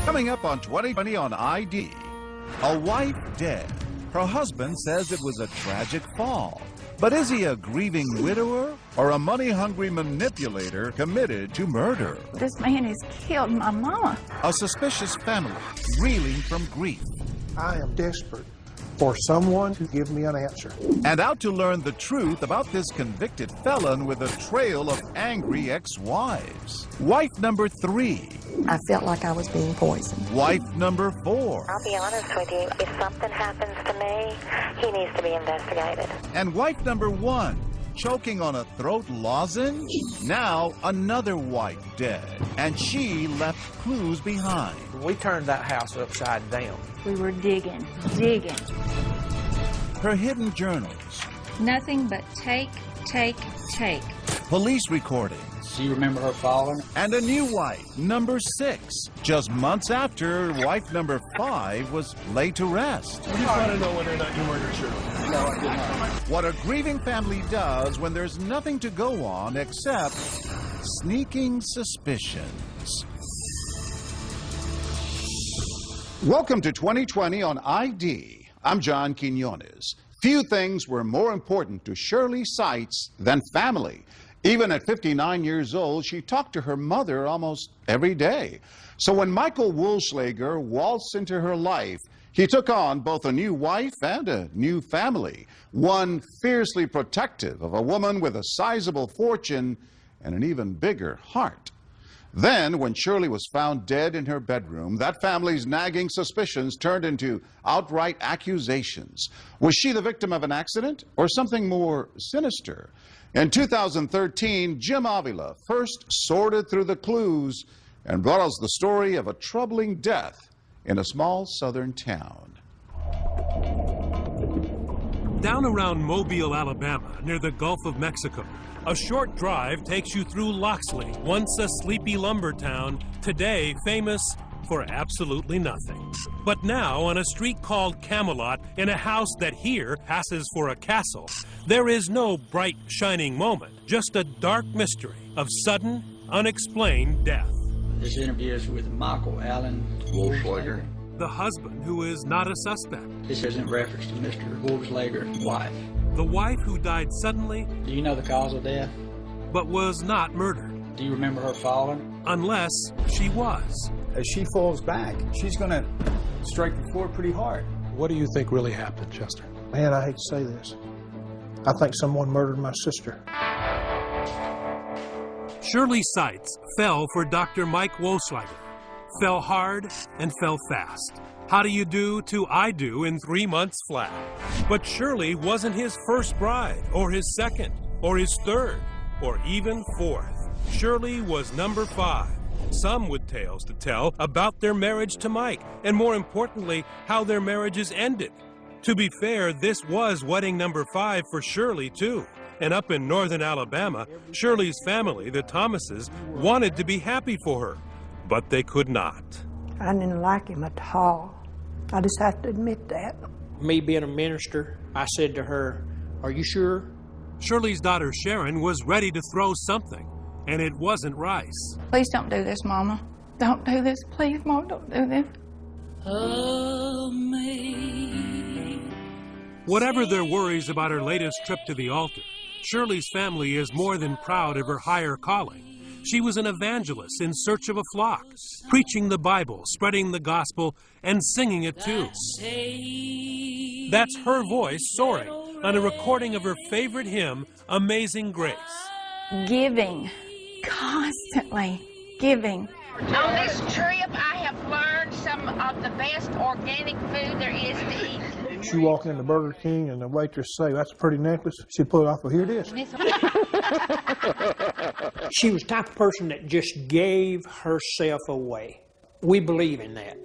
Coming up on 2020 on ID, a wife dead. Her husband says it was a tragic fall. But is he a grieving widower or a money-hungry manipulator committed to murder? This man has killed my mama. A suspicious family reeling from grief. I am desperate for someone to give me an answer. And out to learn the truth about this convicted felon with a trail of angry ex-wives. Wife number 3. I felt like I was being poisoned. Wife number 4. I'll be honest with you, if something happens to me, he needs to be investigated. And wife number 1, choking on a throat lozenge? Now another wife dead, and she left clues behind. We turned that house upside down. We were digging. Her hidden journals. Nothing but take. Police recordings. Do you remember her falling? And a new wife, number 6, just months after wife number 5 was laid to rest. I just want to know whether or not you murdered Shirley. No, I did not. What a grieving family does when there's nothing to go on except sneaking suspicions. Welcome to 2020 on ID. I'm John Quinones. Few things were more important to Shirley Seitz than family. Even at 59 years old, she talked to her mother almost every day. So when Michael Woolschlager waltzed into her life, he took on both a new wife and a new family, one fiercely protective of a woman with a sizable fortune and an even bigger heart. Then, when Shirley was found dead in her bedroom, that family's nagging suspicions turned into outright accusations. Was she the victim of an accident or something more sinister? In 2013, Jim Avila first sorted through the clues and brought us the story of a troubling death in a small southern town. Down around Mobile, Alabama, near the Gulf of Mexico, a short drive takes you through Loxley, once a sleepy lumber town, today famous for absolutely nothing. But now, on a street called Camelot, in a house that here passes for a castle, there is no bright, shining moment, just a dark mystery of sudden, unexplained death. This interview is with Michael Allen Woolschlager, the husband who is not a suspect. This is in reference to Mr. Woolschlager's wife. The wife who died suddenly. Do you know the cause of death? But was not murdered. Do you remember her falling? Unless she was. As she falls back, she's going to strike the floor pretty hard. What do you think really happened, Chester? Man, I hate to say this. I think someone murdered my sister. Shirley Seitz fell for Dr. Mike Woolschlager. Fell hard and fell fast. How do you do to I do in 3 months flat? But Shirley wasn't his first bride, or his second, or his third, or even fourth. Shirley was number 5. Some with tales to tell about their marriage to Mike, and more importantly, how their marriages ended. To be fair, this was wedding number 5 for Shirley, too. And up in northern Alabama, Shirley's family, the Thomases, wanted to be happy for her, but they could not. I didn't like him at all. I just have to admit that. Me being a minister, I said to her, "Are you sure?" Shirley's daughter Sharon was ready to throw something, and it wasn't rice. Please don't do this, Mama. Don't do this. Please, Mom, don't do this. Whatever their worries about her latest trip to the altar, Shirley's family is more than proud of her higher calling. She was an evangelist in search of a flock, preaching the Bible, spreading the gospel, and singing it too. That's her voice soaring on a recording of her favorite hymn, Amazing Grace. Giving. Constantly giving. On this trip, I have learned some of the best organic food there is to eat. She walk into Burger King and the waitress say, "That's a pretty necklace." She'd pull it off, "Well, here it is." She was the type of person that just gave herself away. We believe in that.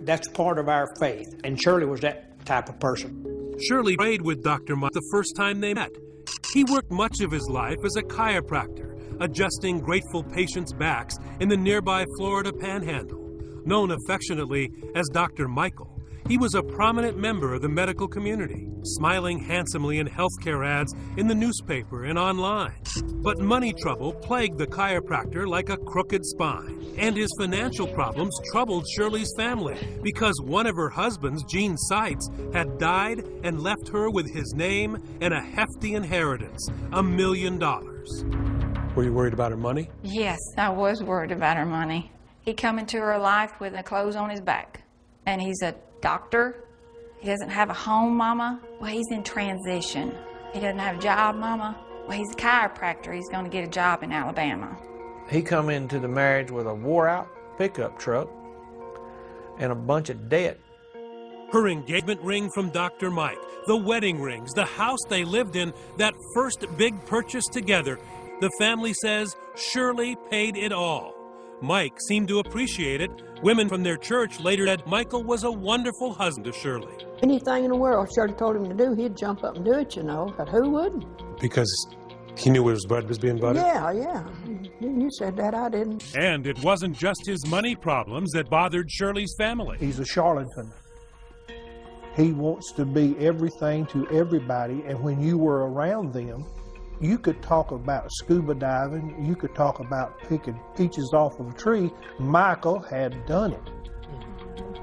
That's part of our faith. And Shirley was that type of person. Shirley prayed with Dr. Mike the first time they met. He worked much of his life as a chiropractor, adjusting grateful patients' backs in the nearby Florida Panhandle. Known affectionately as Dr. Michael, He was a prominent member of the medical community, smiling handsomely in healthcare ads in the newspaper and online. But money trouble plagued the chiropractor like a crooked spine. And his financial problems troubled Shirley's family because one of her husbands, Gene Seitz, had died and left her with his name and a hefty inheritance, $1 million. Were you worried about her money? Yes, I was worried about her money. He come into her life with the clothes on his back. And he's a doctor. He doesn't have a home, Mama. Well, he's in transition. He doesn't have a job, Mama. Well, he's a chiropractor. He's going to get a job in Alabama. He come into the marriage with a wore-out pickup truck and a bunch of debt. Her engagement ring from Dr. Mike, the wedding rings, the house they lived in, that first big purchase together. The family says Shirley paid it all. Mike seemed to appreciate it. Women from their church later said Michael was a wonderful husband to Shirley. Anything in the world Shirley told him to do, he'd jump up and do it, you know, but who wouldn't? Because he knew his bread was being buttered? Yeah. You said that, I didn't. And it wasn't just his money problems that bothered Shirley's family. He's a charlatan. He wants to be everything to everybody, and when you were around them, you could talk about scuba diving, you could talk about picking peaches off of a tree. Michael had done it.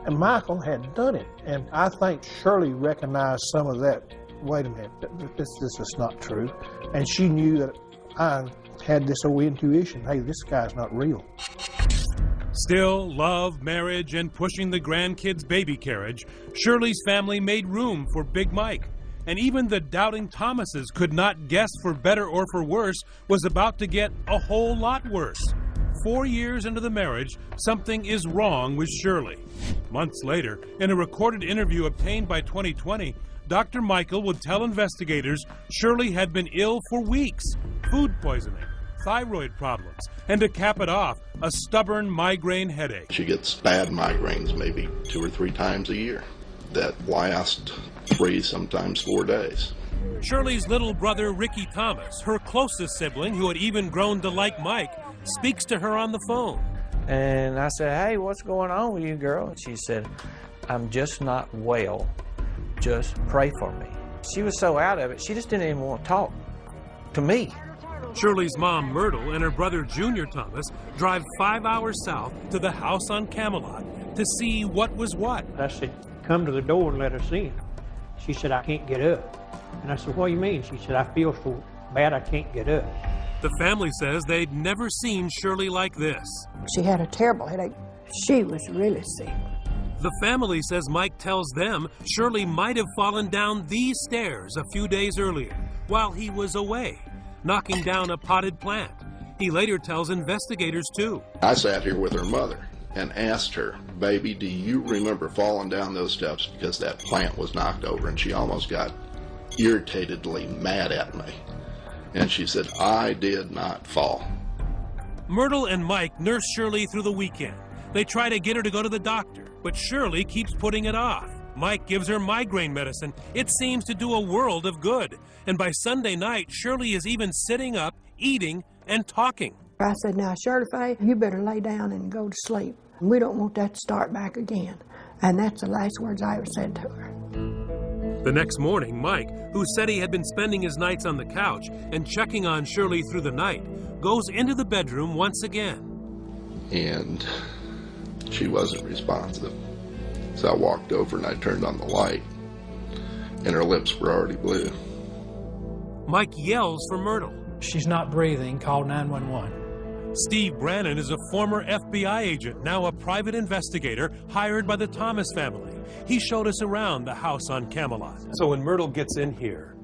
And Michael had done it. And I think Shirley recognized some of that. Wait a minute, this is not true. And she knew that I had this old intuition, hey, this guy's not real. Still, love, marriage, and pushing the grandkids' baby carriage, Shirley's family made room for Big Mike. And even the doubting Thomases could not guess for better or for worse was about to get a whole lot worse. 4 years into the marriage, something is wrong with Shirley. Months later, in a recorded interview obtained by 2020, Dr. Michael would tell investigators Shirley had been ill for weeks, food poisoning, thyroid problems, and to cap it off, a stubborn migraine headache. She gets bad migraines maybe 2 or 3 times a year that last 3, sometimes 4 days. Shirley's little brother, Ricky Thomas, her closest sibling, who had even grown to like Mike, speaks to her on the phone. And I said, hey, what's going on with you, girl? And she said, I'm just not well. Just pray for me. She was so out of it, she just didn't even want to talk to me. Shirley's mom, Myrtle, and her brother, Junior Thomas, drive 5 hours south to the house on Camelot to see what was what. I said, come to the door and let us in. She said, I can't get up. And I said, what do you mean? She said, I feel so bad I can't get up. The family says they'd never seen Shirley like this. She had a terrible headache. She was really sick. The family says Mike tells them Shirley might have fallen down these stairs a few days earlier while he was away, knocking down a potted plant. He later tells investigators too. I sat here with her mother and asked her, baby, do you remember falling down those steps because that plant was knocked over? And she almost got irritatedly mad at me. And she said, I did not fall. Myrtle and Mike nurse Shirley through the weekend. They try to get her to go to the doctor, but Shirley keeps putting it off. Mike gives her migraine medicine. It seems to do a world of good. And by Sunday night, Shirley is even sitting up, eating, and talking. I said, now, Shirley Faye, you better lay down and go to sleep. We don't want that to start back again. And that's the last words I ever said to her. The next morning, Mike, who said he had been spending his nights on the couch and checking on Shirley through the night, goes into the bedroom once again. And she wasn't responsive. So I walked over and I turned on the light, and her lips were already blue. Mike yells for Myrtle. She's not breathing. Call 911. Steve Brannon is a former FBI agent, now a private investigator hired by the Thomas family. He showed us around the house on Camelot. So when Myrtle gets in here,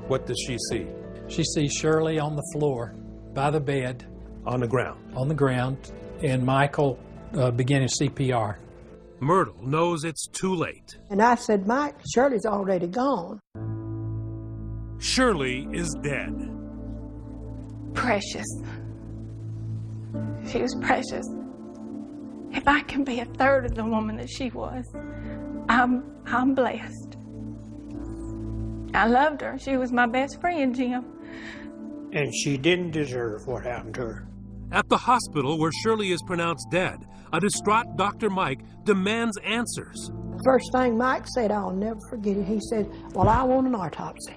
what does she see? She sees Shirley on the floor by the bed. On the ground? On the ground, and Michael beginning CPR. Myrtle knows it's too late. And I said, Mike, Shirley's already gone. Shirley is dead. Precious. She was precious. If I can be a third of the woman that she was, I'm blessed. I loved her. She was my best friend, Jim. And she didn't deserve what happened to her. At the hospital where Shirley is pronounced dead, a distraught Dr. Mike demands answers. First thing Mike said, I'll never forget it. He said, well, I want an autopsy.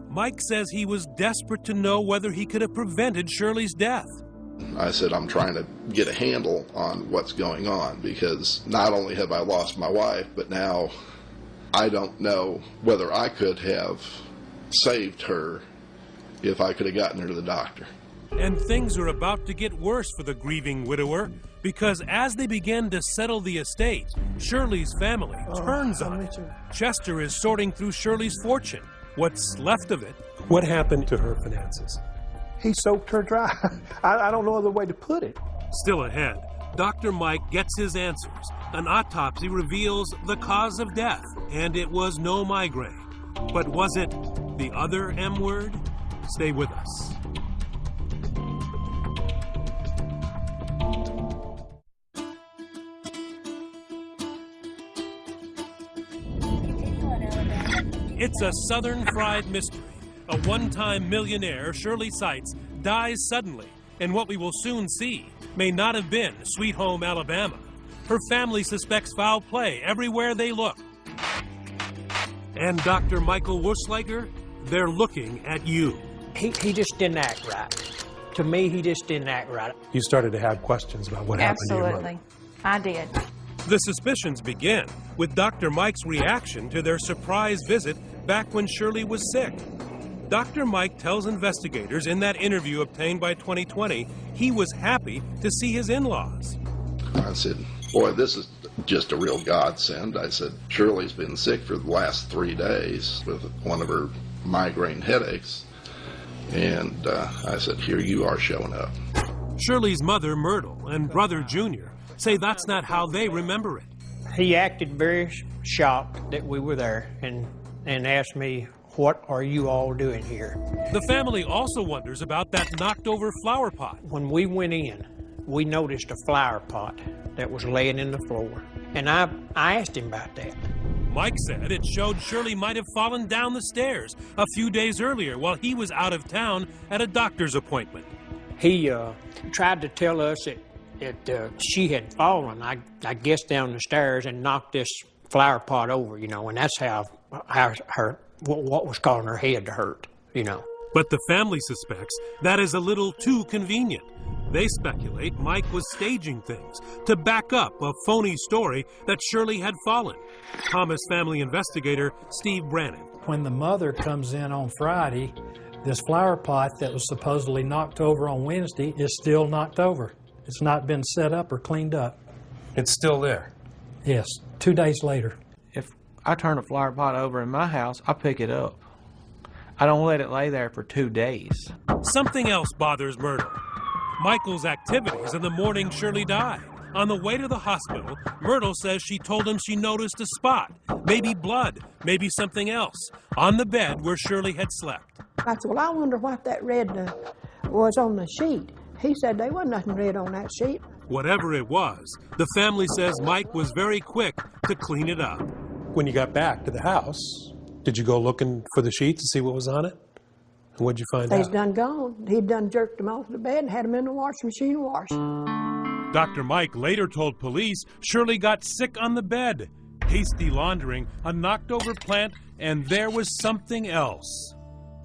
Mike says he was desperate to know whether he could have prevented Shirley's death. I said, I'm trying to get a handle on what's going on, because not only have I lost my wife, but now I don't know whether I could have saved her if I could have gotten her to the doctor. And things are about to get worse for the grieving widower, because as they begin to settle the estate, Shirley's family turns on it. Chester is sorting through Shirley's fortune, what's left of it. What happened to her finances? He soaked her dry. I don't know other way to put it. Still ahead, Dr. Mike gets his answers. An autopsy reveals the cause of death, and it was no migraine. But was it the other M word? Stay with us. It's a Southern fried mystery. A one-time millionaire, Shirley Seitz, dies suddenly, and what we will soon see may not have been Sweet Home Alabama. Her family suspects foul play everywhere they look. And Dr. Michael Wuschlager, they're looking at you. He just didn't act right. To me, he just didn't act right. You started to have questions about what happened to your mother. Absolutely. I did. The suspicions begin with Dr. Mike's reaction to their surprise visit back when Shirley was sick. Dr. Mike tells investigators in that interview obtained by 2020 he was happy to see his in-laws. I said, boy, this is just a real godsend. I said, Shirley's been sick for the last 3 days with one of her migraine headaches. And I said, here you are showing up. Shirley's mother, Myrtle, and brother, Junior, say that's not how they remember it. He acted very shocked that we were there and asked me, what are you all doing here? The family also wonders about that knocked-over flower pot. When we went in, we noticed a flower pot that was laying in the floor, and I asked him about that. Mike said it showed Shirley might have fallen down the stairs a few days earlier while he was out of town at a doctor's appointment. He tried to tell us that she had fallen, I guess, down the stairs and knocked this flower pot over, you know, and that's how her what was causing her head to hurt, you know. But the family suspects that is a little too convenient. They speculate Mike was staging things to back up a phony story that Shirley had fallen. Thomas family investigator Steve Brannon. When the mother comes in on Friday, this flower pot that was supposedly knocked over on Wednesday is still knocked over. It's not been set up or cleaned up. It's still there? Yes, 2 days later. If I turn a flower pot over in my house, I pick it up. I don't let it lay there for 2 days. Something else bothers Myrtle. Michael's activities in the morning Shirley died. On the way to the hospital, Myrtle says she told him she noticed a spot, maybe blood, maybe something else, on the bed where Shirley had slept. I said, well, I wonder what that red was on the sheet. He said there wasn't nothing red on that sheet. Whatever it was, the family says Mike was very quick to clean it up. When you got back to the house, did you go looking for the sheet to see what was on it? And what'd you find They's out? done gone. He'd done jerked them off the bed and had them in the washing machine washed. Dr. Mike later told police Shirley got sick on the bed. Hasty laundering, a knocked-over plant, and there was something else.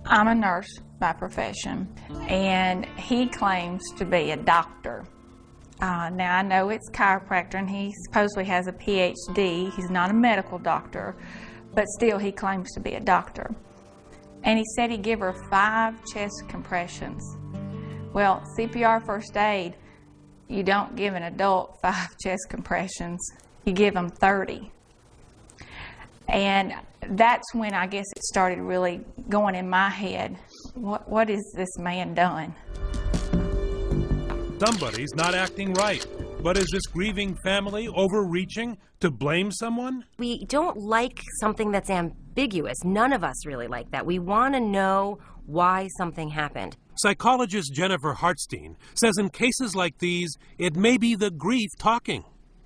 I'm a nurse by profession, and he claims to be a doctor. Now, I know it's chiropractor, and he supposedly has a PhD. He's not a medical doctor, but still he claims to be a doctor. And he said he'd give her 5 chest compressions. Well, CPR first aid, you don't give an adult 5 chest compressions. You give them 30. And that's when I guess it started really going in my head. What is this man done? Somebody's not acting right. But is this grieving family overreaching to blame someone? We don't like something that's ambiguous. None of us really like that. We want to know why something happened. Psychologist Jennifer Hartstein says in cases like these, it may be the grief talking.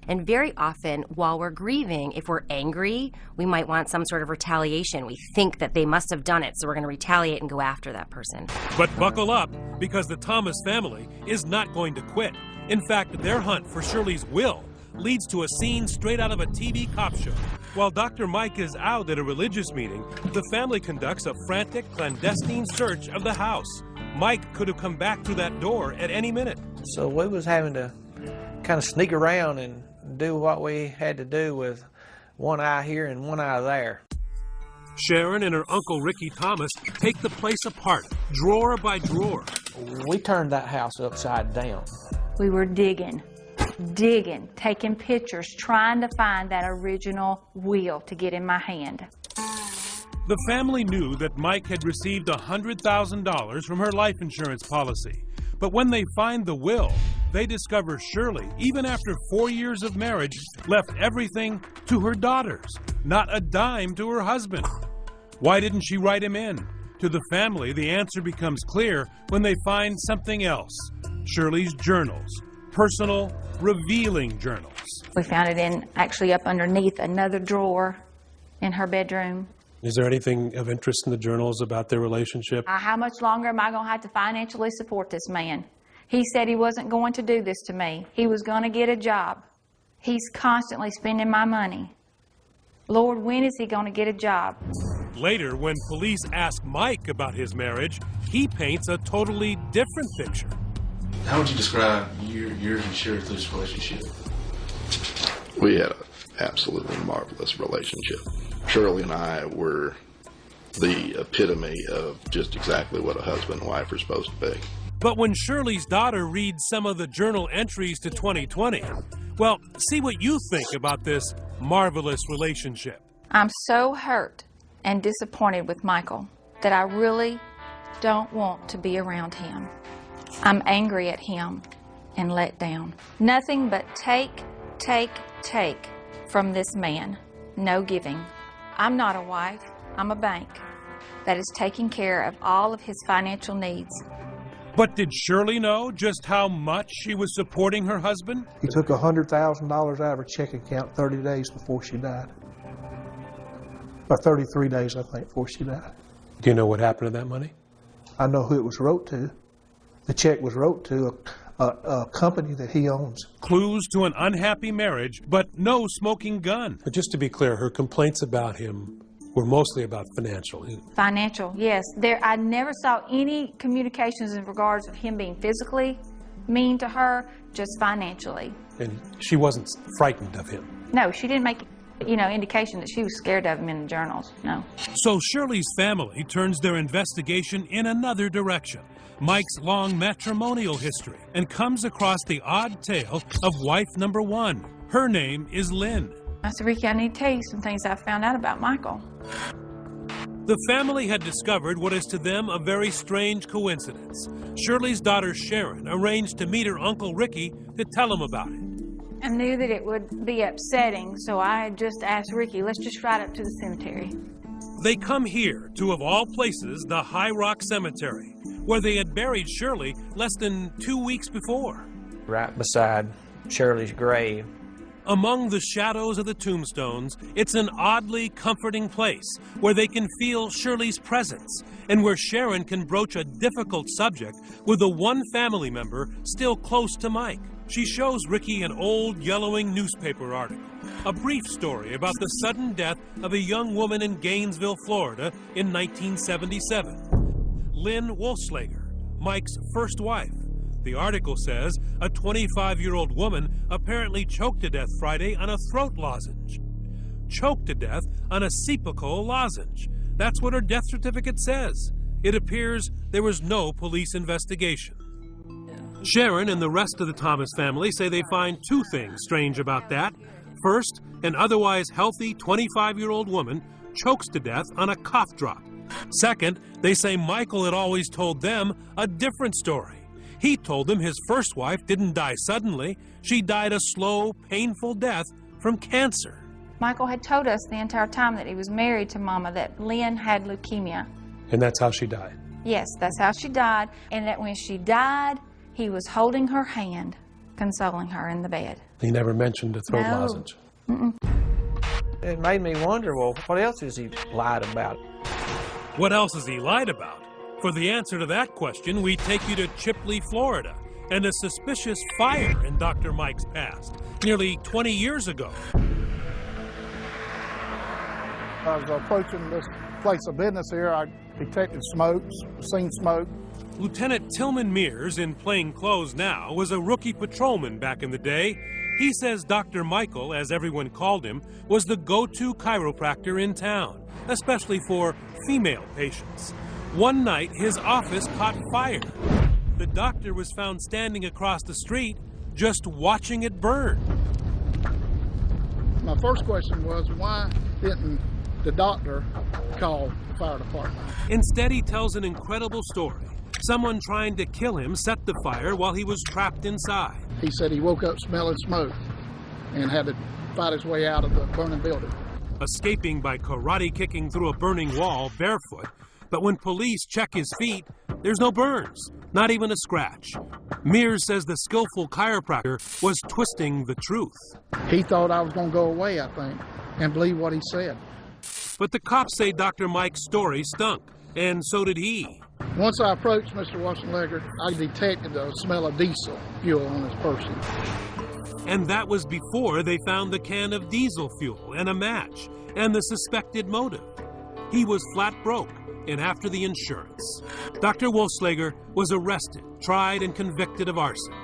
And very often, while we're grieving, if we're angry, we might want some sort of retaliation. We think that they must have done it, so we're going to retaliate and go after that person. But buckle up, because the Thomas family is not going to quit. In fact, their hunt for Shirley's will leads to a scene straight out of a TV cop show. While Dr. Mike is out at a religious meeting, the family conducts a frantic, clandestine search of the house. Mike could have come back through that door at any minute. So we was having to kind of sneak around and do what we had to do with one eye here and one eye there. Sharon and her Uncle Ricky Thomas take the place apart, drawer by drawer. We turned that house upside down. We were digging, taking pictures, trying to find that original will to get in my hand. The family knew that Mike had received $100,000 from her life insurance policy. But when they find the will, they discover Shirley, even after 4 years of marriage, left everything to her daughters, not a dime to her husband. Why didn't she write him in? To the family, the answer becomes clear when they find something else. Shirley's journals, personal, revealing journals. We found it actually up underneath another drawer in her bedroom. Is there anything of interest in the journals about their relationship? How much longer am I going to have to financially support this man? He said he wasn't going to do this to me. He was going to get a job. He's constantly spending my money. Lord, when is he going to get a job? Later, when police ask Mike about his marriage, he paints a totally different picture. How would you describe yours and Shirley's relationship? We had an absolutely marvelous relationship. Shirley and I were the epitome of just exactly what a husband and wife are supposed to be. But when Shirley's daughter reads some of the journal entries to 2020, well, see what you think about this marvelous relationship. I'm so hurt and disappointed with Michael that I really don't want to be around him. I'm angry at him and let down. Nothing but take from this man. No giving. I'm not a wife. I'm a bank that is taking care of all of his financial needs. But did Shirley know just how much she was supporting her husband? He took $100,000 out of her checking account 30 days before she died. Or 33 days, I think, before she died. Do you know what happened to that money? I know who it was wrote to. The check was wrote to a company that he owns. Clues to an unhappy marriage, but no smoking gun. But just to be clear, her complaints about him were mostly about financial. Financial, yes. I never saw any communications in regards of him being physically mean to her, just financially. And she wasn't frightened of him? No, she didn't make indication that she was scared of him in the journals, no. So Shirley's family turns their investigation in another direction, Mike's long matrimonial history, and comes across the odd tale of wife number one. Her name is Lynn. I said, Ricky, I need to tell you some things I found out about Michael. The family had discovered what is to them a very strange coincidence. Shirley's daughter Sharon arranged to meet her Uncle Ricky to tell him about it. I knew that it would be upsetting, so I just asked Ricky, let's just ride up to the cemetery. They come here to, of all places, the High Rock Cemetery, where they had buried Shirley less than 2 weeks before. Right beside Shirley's grave. Among the shadows of the tombstones, it's an oddly comforting place where they can feel Shirley's presence and where Sharon can broach a difficult subject with the one family member still close to Mike. She shows Ricky an old yellowing newspaper article, a brief story about the sudden death of a young woman in Gainesville, Florida in 1977. Lynn Wolfslager, Mike's first wife. The article says a 25-year-old woman apparently choked to death Friday on a throat lozenge. Choked to death on a Cepacol lozenge. That's what her death certificate says. It appears there was no police investigation. Sharon and the rest of the Thomas family say they find two things strange about that. First, an otherwise healthy 25-year-old woman chokes to death on a cough drop. Second, they say Michael had always told them a different story. He told them his first wife didn't die suddenly. She died a slow, painful death from cancer. Michael had told us the entire time that he was married to Mama that Lynn had leukemia. And that's how she died? Yes, that's how she died. And that when she died, he was holding her hand, consoling her in the bed. He never mentioned a throat No. lozenge. It made me wonder, well, what else has he lied about? What else has he lied about? For the answer to that question, we take you to Chipley, Florida, and a suspicious fire in Dr. Mike's past, nearly 20 years ago. I was approaching this place of business here. I detected smoke, seen smoke. Lieutenant Tillman Mears, in plain clothes now, was a rookie patrolman back in the day. He says Dr. Michael, as everyone called him, was the go-to chiropractor in town, especially for female patients. One night, his office caught fire. The doctor was found standing across the street, just watching it burn. My first question was, why didn't the doctor call the fire department? Instead, he tells an incredible story. Someone trying to kill him set the fire while he was trapped inside. He said he woke up smelling smoke and had to fight his way out of the burning building. Escaping by karate kicking through a burning wall barefoot, but when police check his feet, there's no burns, not even a scratch. Mears says the skillful chiropractor was twisting the truth. He thought I was going to go away, I think, and believe what he said. But the cops say Dr. Mike's story stunk, and so did he. Once I approached Mr. Wassenlegger, I detected the smell of diesel fuel on his person. And that was before they found the can of diesel fuel and a match and the suspected motive. He was flat broke and after the insurance. Dr. Wolfslager was arrested, tried, and convicted of arson.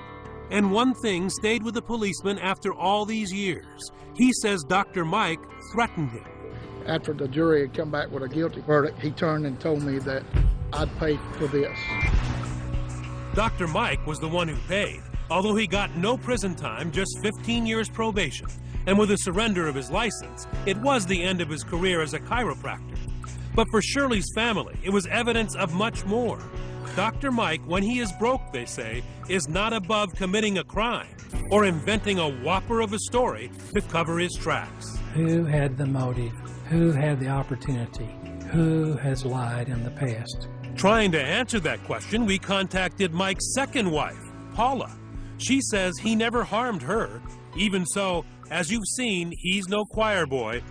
And one thing stayed with the policeman after all these years. He says Dr. Mike threatened him. After the jury had come back with a guilty verdict, he turned and told me that I'd pay for this. Dr. Mike was the one who paid, although he got no prison time, just 15 years probation. And with the surrender of his license, it was the end of his career as a chiropractor. But for Shirley's family, it was evidence of much more. Dr. Mike, when he is broke, they say, is not above committing a crime or inventing a whopper of a story to cover his tracks. Who had the motive? Who had the opportunity? Who has lied in the past? Trying to answer that question, we contacted Mike's second wife, Paula. She says he never harmed her. Even so, as you've seen, he's no choir boy.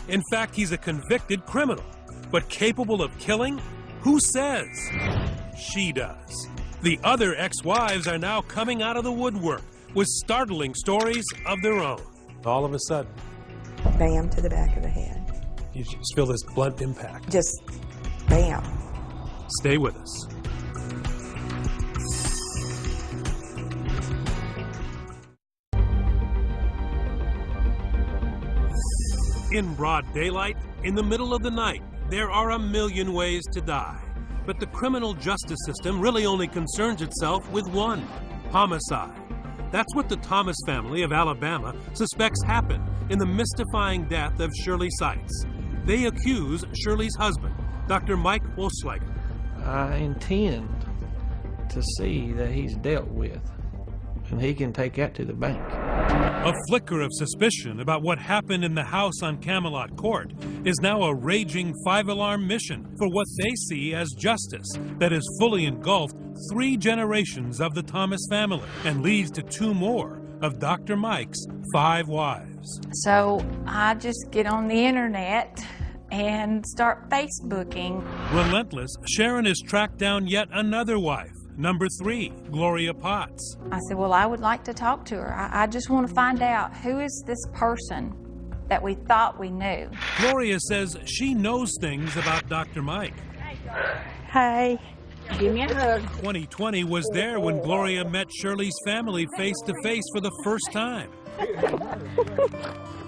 In fact, he's a convicted criminal. But capable of killing? Who says? She does. The other ex-wives are now coming out of the woodwork with startling stories of their own. All of a sudden, bam to the back of the head. You just feel this blunt impact. Just bam. Stay with us. In broad daylight, in the middle of the night, there are a million ways to die. But the criminal justice system really only concerns itself with one: homicide. That's what the Thomas family of Alabama suspects happened in the mystifying death of Shirley Seitz. They accuse Shirley's husband, Dr. Mike Wolfslager. I intend to see that he's dealt with, and he can take that to the bank. A flicker of suspicion about what happened in the house on Camelot Court is now a raging five-alarm mission for what they see as justice that has fully engulfed 3 generations of the Thomas family and leads to 2 more of Dr. Mike's 5 wives. So I just get on the internet and start Facebooking. Relentless, Sharon has tracked down yet another wife, number 3, Gloria Potts. I said, well, I would like to talk to her. I just want to find out, who is this person that we thought we knew? Gloria says she knows things about Dr. Mike. Hey. Give me a hug. 2020 was there when Gloria met Shirley's family face to face for the first time.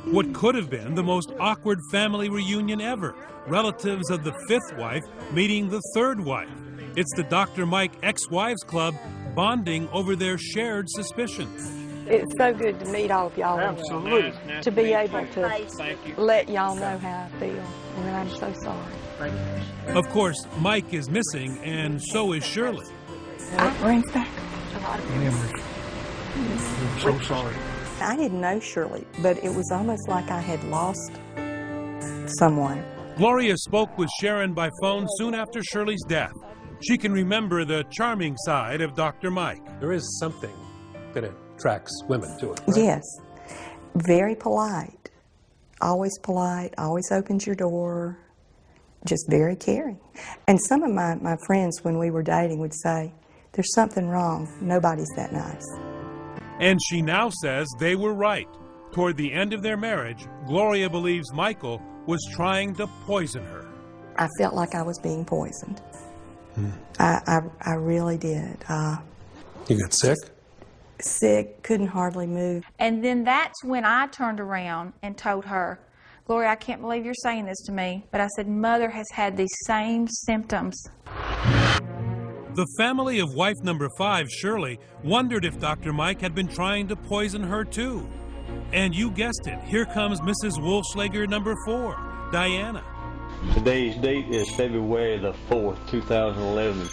What could have been the most awkward family reunion ever. Relatives of the 5th wife meeting the 3rd wife. It's the Dr. Mike Ex-Wives Club bonding over their shared suspicions. It's so good to meet all of y'all. Absolutely. To be able to let y'all know how I feel. And I'm so sorry. Of course, Mike is missing, and so is Shirley. It brings back a lot of memories. I'm so sorry. I didn't know Shirley, but it was almost like I had lost someone. Gloria spoke with Sharon by phone soon after Shirley's death. She can remember the charming side of Dr. Mike. There is something that attracts women to it, right? Yes. Very polite. Always opens your door. Just very caring. And some of my friends, when we were dating, would say, there's something wrong. Nobody's that nice. And she now says they were right. Toward the end of their marriage, Gloria believes Michael was trying to poison her. I felt like I was being poisoned. I really did. You got sick? Sick, couldn't hardly move. And then that's when I turned around and told her, Gloria, I can't believe you're saying this to me, but I said, Mother has had these same symptoms. The family of wife number 5, Shirley, wondered if Dr. Mike had been trying to poison her too. And you guessed it, here comes Mrs. Wolfschlager number 4, Diana. Today's date is February the 4th, 2011.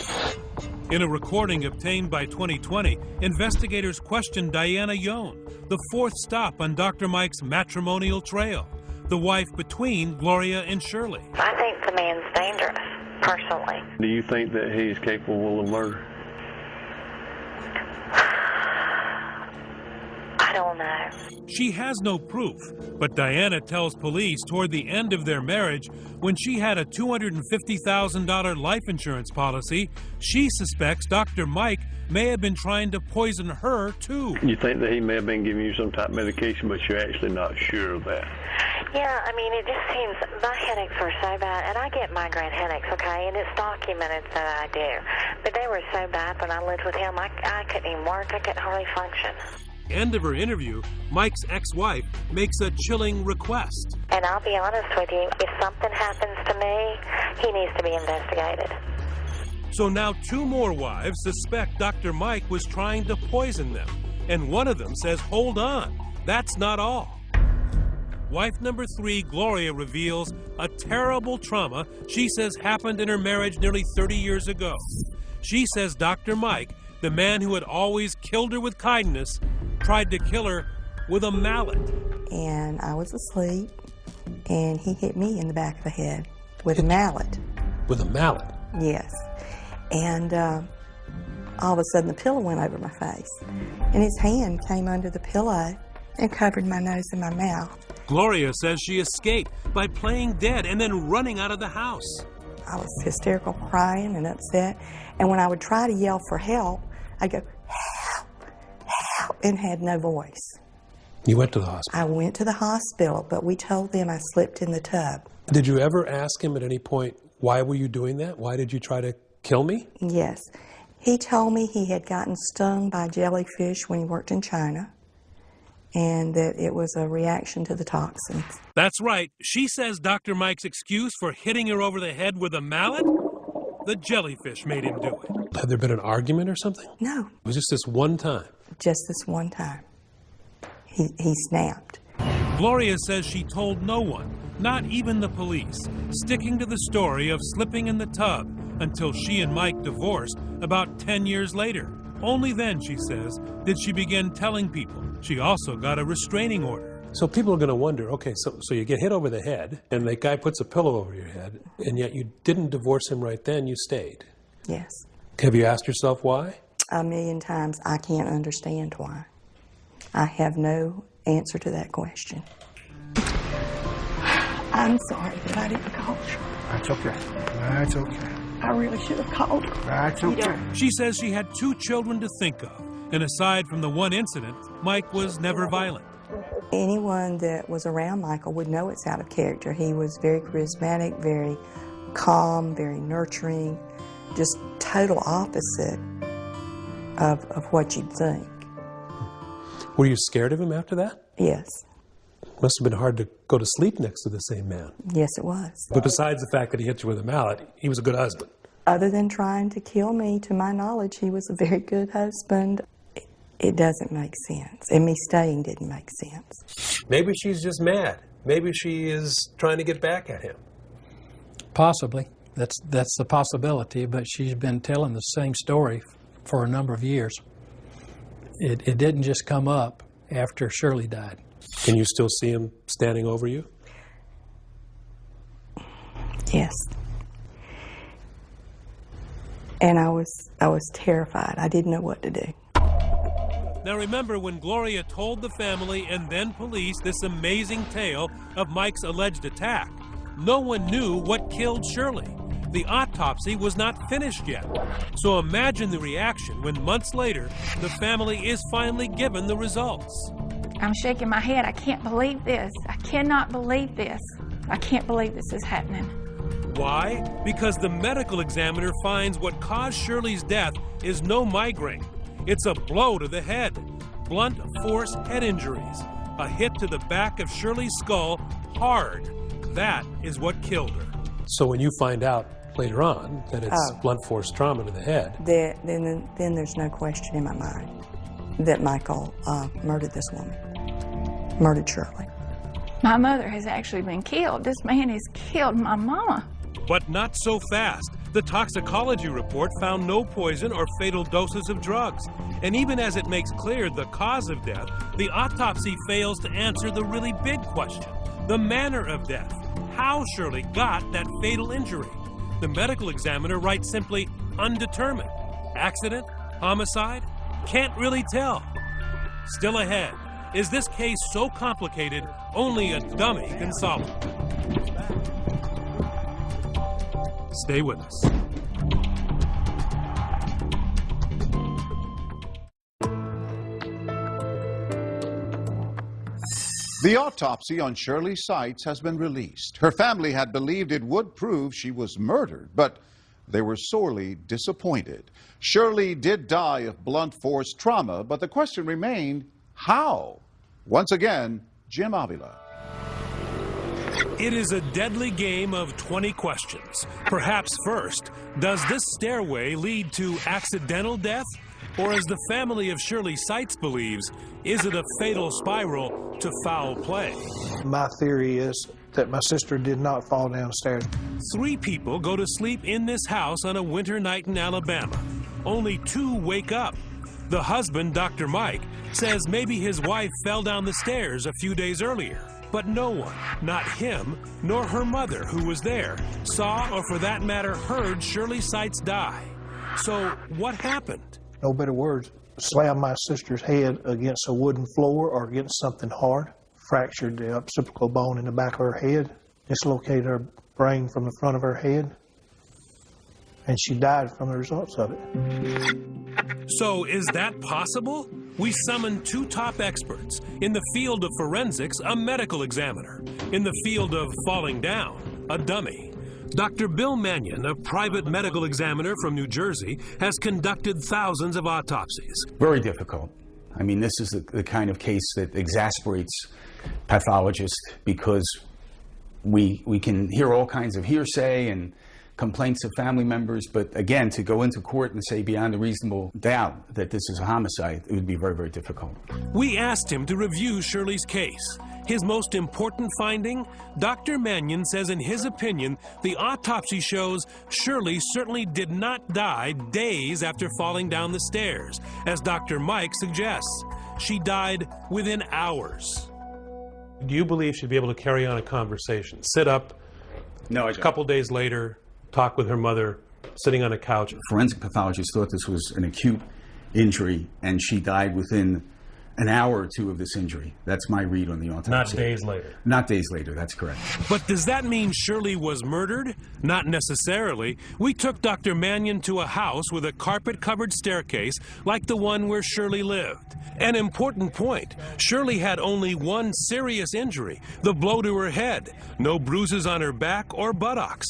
In a recording obtained by 2020, investigators questioned Diana Yohn, the 4th stop on Dr. Mike's matrimonial trail, the wife between Gloria and Shirley. I think the man's dangerous, personally. Do you think that he's capable of murder? I don't know. She has no proof, but Diana tells police toward the end of their marriage, when she had a $250,000 life insurance policy, she suspects Dr. Mike may have been trying to poison her too. You think that he may have been giving you some type of medication, but you're actually not sure of that? Yeah, I mean, it just seems my headaches were so bad, and I get migraine headaches, okay, and it's documented that I do. But they were so bad when I lived with him, I couldn't even work, I couldn't hardly function. End of her interview, Mike's ex-wife makes a chilling request. And I'll be honest with you, if something happens to me, he needs to be investigated. So now 2 more wives suspect Dr. Mike was trying to poison them. And one of them says, hold on, that's not all. Wife number 3, Gloria, reveals a terrible trauma she says happened in her marriage nearly 30 years ago. She says Dr. Mike, the man who had always killed her with kindness, tried to kill her with a mallet. And I was asleep, and he hit me in the back of the head with a mallet. With a mallet? Yes. And all of a sudden the pillow went over my face, and his hand came under the pillow and covered my nose and my mouth. Gloria says she escaped by playing dead and then running out of the house. I was hysterical, crying and upset, and when I would try to yell for help, I'd go, help, help, and had no voice. You went to the hospital? I went to the hospital, but we told them I slipped in the tub. Did you ever ask him at any point, why were you doing that? Why did you try to kill me? Yes. He told me he had gotten stung by jellyfish when he worked in China, and that it was a reaction to the toxins. That's right. She says Dr. Mike's excuse for hitting her over the head with a mallet? The jellyfish made him do it. Had there been an argument or something? No. It was just this one time? Just this one time. He snapped. Gloria says she told no one, not even the police, sticking to the story of slipping in the tub until she and Mike divorced about 10 years later. Only then, she says, did she begin telling people. She also got a restraining order. So people are going to wonder, okay, so you get hit over the head, and the guy puts a pillow over your head, and yet you didn't divorce him right then, you stayed. Yes. Have you asked yourself why? 1,000,000 times. I can't understand why. I have no answer to that question. I'm sorry that I didn't call you. That's okay. That's okay. I really should have called her. That's okay. She says she had 2 children to think of, and aside from the one incident, Mike was never violent. Anyone that was around Michael would know it's out of character. He was very charismatic, very calm, very nurturing, just total opposite of what you'd think. Were you scared of him after that? Yes. Must have been hard to go to sleep next to the same man. Yes, it was. But besides the fact that he hit you with a mallet, he was a good husband. Other than trying to kill me, to my knowledge, he was a very good husband. It doesn't make sense. And me staying didn't make sense. Maybe she's just mad. Maybe she is trying to get back at him. Possibly. That's the possibility, but she's been telling the same story for a number of years. It didn't just come up after Shirley died. Can you still see him standing over you? Yes. And I was terrified. I didn't know what to do. Now remember when Gloria told the family and then police this amazing tale of Mike's alleged attack, no one knew what killed Shirley. The autopsy was not finished yet. So imagine the reaction when months later, the family is finally given the results. I'm shaking my head. I can't believe this. I cannot believe this. I can't believe this is happening. Why? Because the medical examiner finds what caused Shirley's death is no migraine. It's a blow to the head. Blunt force head injuries. A hit to the back of Shirley's skull, hard. That is what killed her. So when you find out later on that it's blunt force trauma to the head, then there's no question in my mind that Michael murdered this woman, murdered Shirley. My mother has actually been killed. This man has killed my mama. But not so fast. The toxicology report found no poison or fatal doses of drugs. And even as it makes clear the cause of death, the autopsy fails to answer the really big question, the manner of death. How Shirley got that fatal injury. The medical examiner writes simply, undetermined. Accident? Homicide? Can't really tell. Still ahead, is this case so complicated only a dummy can solve it? Stay with us. The autopsy on Shirley Seitz has been released. Her family had believed it would prove she was murdered, but they were sorely disappointed. Shirley did die of blunt force trauma, but the question remained, how? Once again, Jim Avila. It is a deadly game of 20 questions. Perhaps first, does this stairway lead to accidental death? Or as the family of Shirley Seitz believes, is it a fatal spiral to foul play? My theory is that my sister did not fall downstairs. 3 people go to sleep in this house on a winter night in Alabama. Only 2 wake up. The husband, Dr. Mike, says maybe his wife fell down the stairs a few days earlier. But no one, not him, nor her mother, who was there, saw or for that matter heard Shirley Seitz die. So what happened? No better words, slammed my sister's head against a wooden floor or against something hard, fractured the occipital bone in the back of her head, dislocated her brain from the front of her head, and she died from the results of it. So is that possible? We summoned 2 top experts. In the field of forensics, a medical examiner. In the field of falling down, a dummy. Dr. Bill Mannion, a private medical examiner from New Jersey, has conducted thousands of autopsies. Very difficult. I mean, this is the kind of case that exasperates pathologists because we can hear all kinds of hearsay and complaints of family members, but again, to go into court and say beyond a reasonable doubt that this is a homicide, it would be very, very difficult. We asked him to review Shirley's case. His most important finding? Dr. Mannion says in his opinion, the autopsy shows Shirley certainly did not die days after falling down the stairs, as Dr. Mike suggests. She died within hours. do you believe she'd be able to carry on a conversation? Sit up, a couple days later, talk with her mother, sitting on a couch? Forensic pathologists thought this was an acute injury, and she died within an hour or two of this injury. That's my read on the autopsy. Not days later. Not days later, that's correct. But does that mean Shirley was murdered? Not necessarily. We took Dr. Mannion to a house with a carpet-covered staircase like the one where Shirley lived. An important point, Shirley had only one serious injury, the blow to her head. No bruises on her back or buttocks.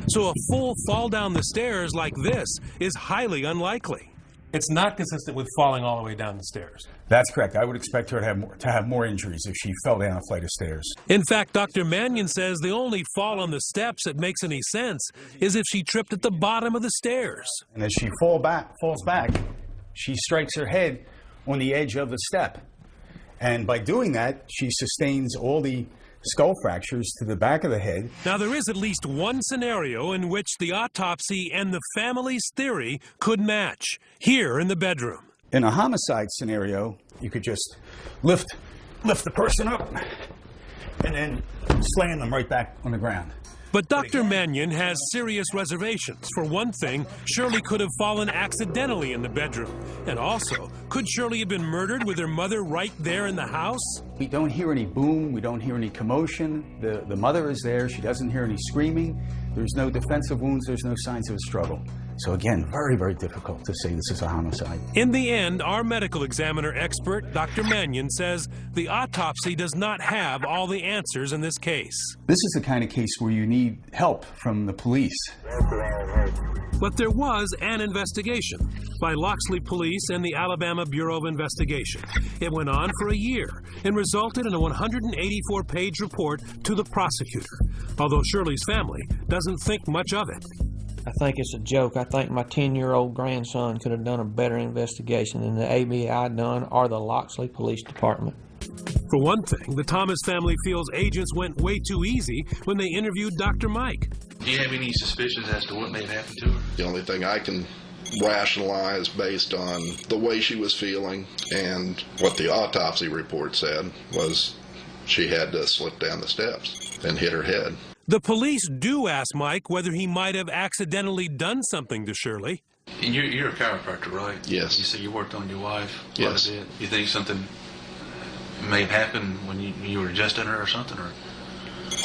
So a full fall down the stairs like this is highly unlikely. It's not consistent with falling all the way down the stairs. That's correct. I would expect her to have more injuries if she fell down a flight of stairs. In fact, Dr. Mannion says the only fall on the steps that makes any sense is if she tripped at the bottom of the stairs. And as she falls back, she strikes her head on the edge of the step. And by doing that, she sustains all the skull fractures to the back of the head. Now, there is at least one scenario in which the autopsy and the family's theory could match, here in the bedroom. In a homicide scenario, you could just lift the person up and then slam them right back on the ground. But Dr. Mannion has serious reservations. For one thing, Shirley could have fallen accidentally in the bedroom. And also, Could Shirley have been murdered with her mother right there in the house? We don't hear any boom. We don't hear any commotion. The mother is there. She doesn't hear any screaming. There's no defensive wounds. There's no signs of a struggle. So again, very, very difficult to say this is a homicide. In the end, our medical examiner expert, Dr. Mannion, says the autopsy does not have all the answers in this case. This is the kind of case where you need help from the police. But there was an investigation by Loxley Police and the Alabama Bureau of Investigation. It went on for a year and resulted in a 184-page report to the prosecutor, although Shirley's family doesn't think much of it. I think it's a joke. I think my 10-year-old grandson could have done a better investigation than the ABI done or the Loxley Police Department. For one thing, the Thomas family feels agents went way too easy when they interviewed Dr. Mike. Do you have any suspicions as to what may have happened to her? The only thing I can rationalize based on the way she was feeling and what the autopsy report said was she had to slip down the steps and hit her head. The police do ask Mike whether he might have accidentally done something to Shirley. And you're a chiropractor, right? Yes. You said you worked on your wife quite a bit. You think something may have happened when you were adjusting her or something? Or?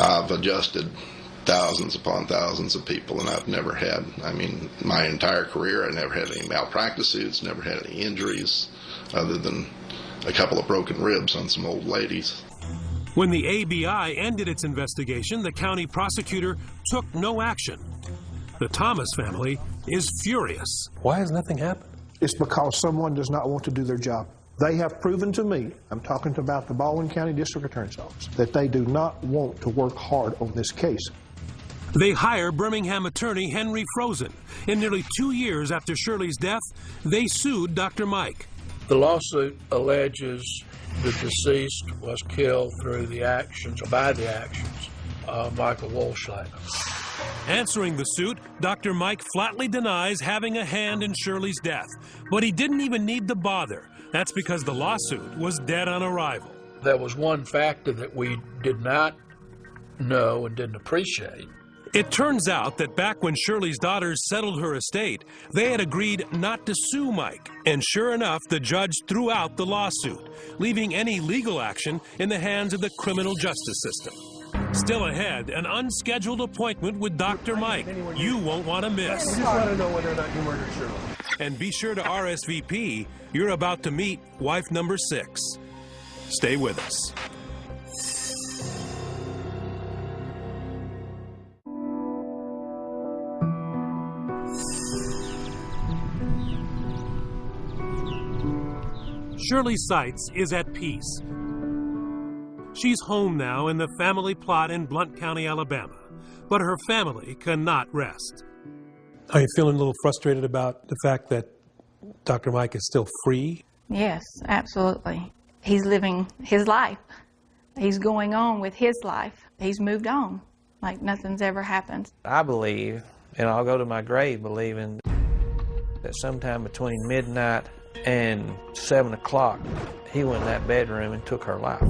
I've adjusted thousands upon thousands of people, and I've never had, my entire career, I never had any malpractice suits, never had any injuries, other than a couple of broken ribs on some old ladies. When the ABI ended its investigation, the county prosecutor took no action. The Thomas family is furious. Why has nothing happened? It's because someone does not want to do their job. They have proven to me, I'm talking about the Baldwin County District Attorney's Office, that they do not want to work hard on this case. They hire Birmingham attorney Henry Frozen. In nearly 2 years after Shirley's death, they sued Dr. Mike. The lawsuit alleges the deceased was killed through the actions, by the actions of Michael Wolschlager. Answering the suit, Dr. Mike flatly denies having a hand in Shirley's death. But he didn't even need to bother. That's because the lawsuit was dead on arrival. There was one factor that we did not know and didn't appreciate. It turns out that back when Shirley's daughters settled her estate, they had agreed not to sue Mike. And sure enough, the judge threw out the lawsuit, leaving any legal action in the hands of the criminal justice system. Still ahead, an unscheduled appointment with Dr. Mike you won't want to miss. We just want to know whether or not you murdered Shirley. And be sure to RSVP. You're about to meet wife number 6. Stay with us. Shirley Seitz is at peace. She's home now in the family plot in Blount County, Alabama, but her family cannot rest. Are you feeling a little frustrated about the fact that Dr. Mike is still free? Yes, absolutely. He's living his life. He's going on with his life. He's moved on like nothing's ever happened. I believe, and I'll go to my grave believing, that sometime between midnight and 7 o'clock, he went in that bedroom and took her life.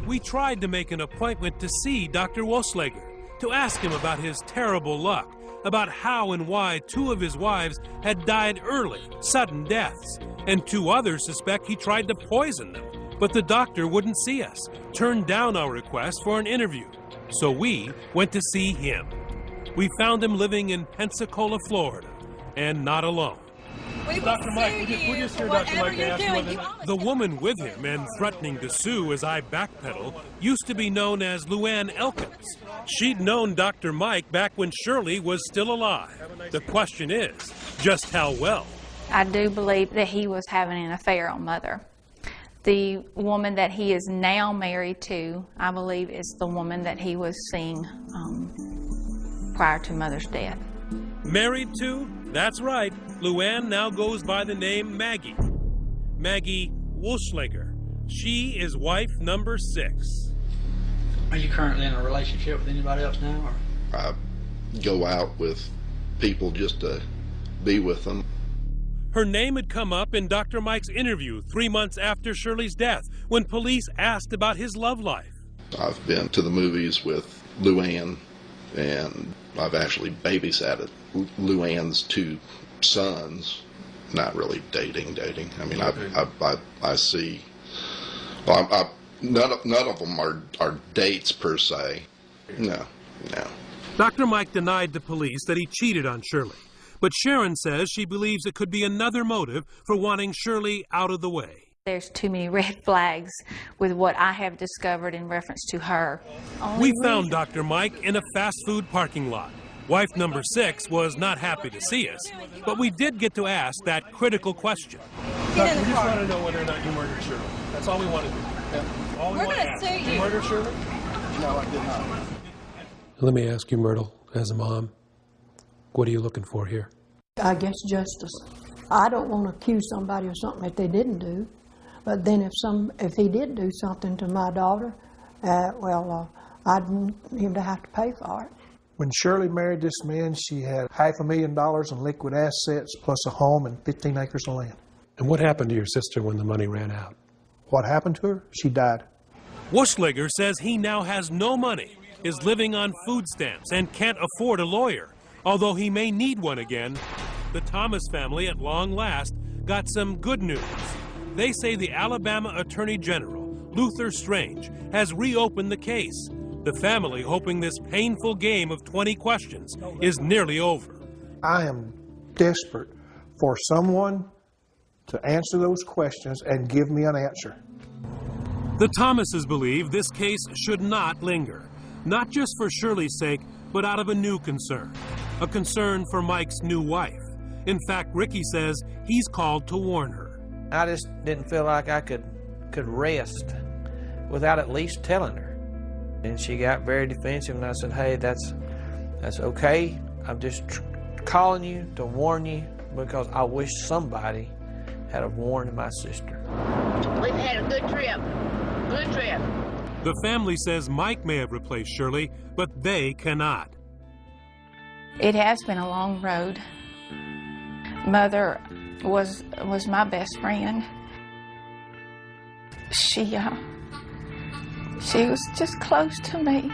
We tried to make an appointment to see Dr. Wolschlager, to ask him about his terrible luck, about how and why 2 of his wives had died early, sudden deaths, and 2 others suspect he tried to poison them. But the doctor wouldn't see us, turned down our request for an interview. So we went to see him. We found him living in Pensacola, Florida, and not alone. Dr. Mike, we're just here, Dr. Mike, to ask you whether... The woman with him and threatening to sue as I backpedal used to be known as Luann Elkins. She'd known Dr. Mike back when Shirley was still alive. The question is, just how well? I do believe that he was having an affair on Mother. The woman that he is now married to, I believe, is the woman that he was seeing prior to Mother's death. Married to? That's right. Luann now goes by the name Maggie. Maggie Wolschlager. She is wife number 6. Are you currently in a relationship with anybody else now? Or? I go out with people just to be with them. Her name had come up in Dr. Mike's interview 3 months after Shirley's death when police asked about his love life. I've been to the movies with Luann, and I've actually babysat Luann's 2 sons not really dating. I mean, I see. Well, none of them are dates per se. No. Dr. Mike denied to police that he cheated on Shirley, but Sharon says she believes it could be another motive for wanting Shirley out of the way. There's too many red flags with what I have discovered in reference to her. We found Dr. Mike in a fast food parking lot. Wife number 6 was not happy to see us, but we did get to ask that critical question. Get in the car. We just want to know whether or not you murdered Shirley. That's all we want to do. We're going to sue you. You murdered Shirley? No, I did not. Let me ask you, Myrtle, as a mom, what are you looking for here? I guess justice. I don't want to accuse somebody of something that they didn't do. But then if he did do something to my daughter, I'd want him to have to pay for it. When Shirley married this man, she had $500,000 in liquid assets plus a home and 15 acres of land. And what happened to your sister when the money ran out? What happened to her? She died. Wuschlager says he now has no money, is living on food stamps, and can't afford a lawyer. Although he may need one again, the Thomas family at long last got some good news. They say the Alabama Attorney General, Luther Strange, has reopened the case. The family hoping this painful game of 20 questions is nearly over. I am desperate for someone to answer those questions and give me an answer. The Thomases believe this case should not linger, not just for Shirley's sake, but out of a new concern, a concern for Mike's new wife. In fact, Ricky says he's called to warn her. I just didn't feel like I could rest without at least telling her. And she got very defensive, and I said, hey, that's okay. I'm just calling you to warn you because I wish somebody had have warned my sister. We've had a good trip. Good trip. The family says Mike may have replaced Shirley, but they cannot. It has been a long road. Mother was my best friend. She was just close to me,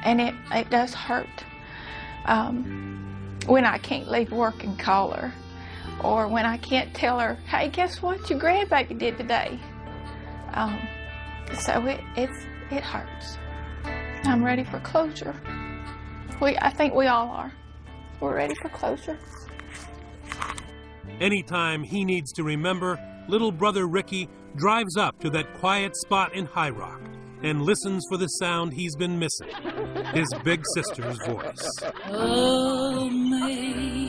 and it does hurt when I can't leave work and call her, or when I can't tell her, hey, guess what your grandbaby did today. So it hurts. I'm ready for closure. I think we all are. We're ready for closure. Anytime he needs to remember, little brother Ricky drives up to that quiet spot in High Rock and listens for the sound he's been missing, his big sister's voice. Oh, me.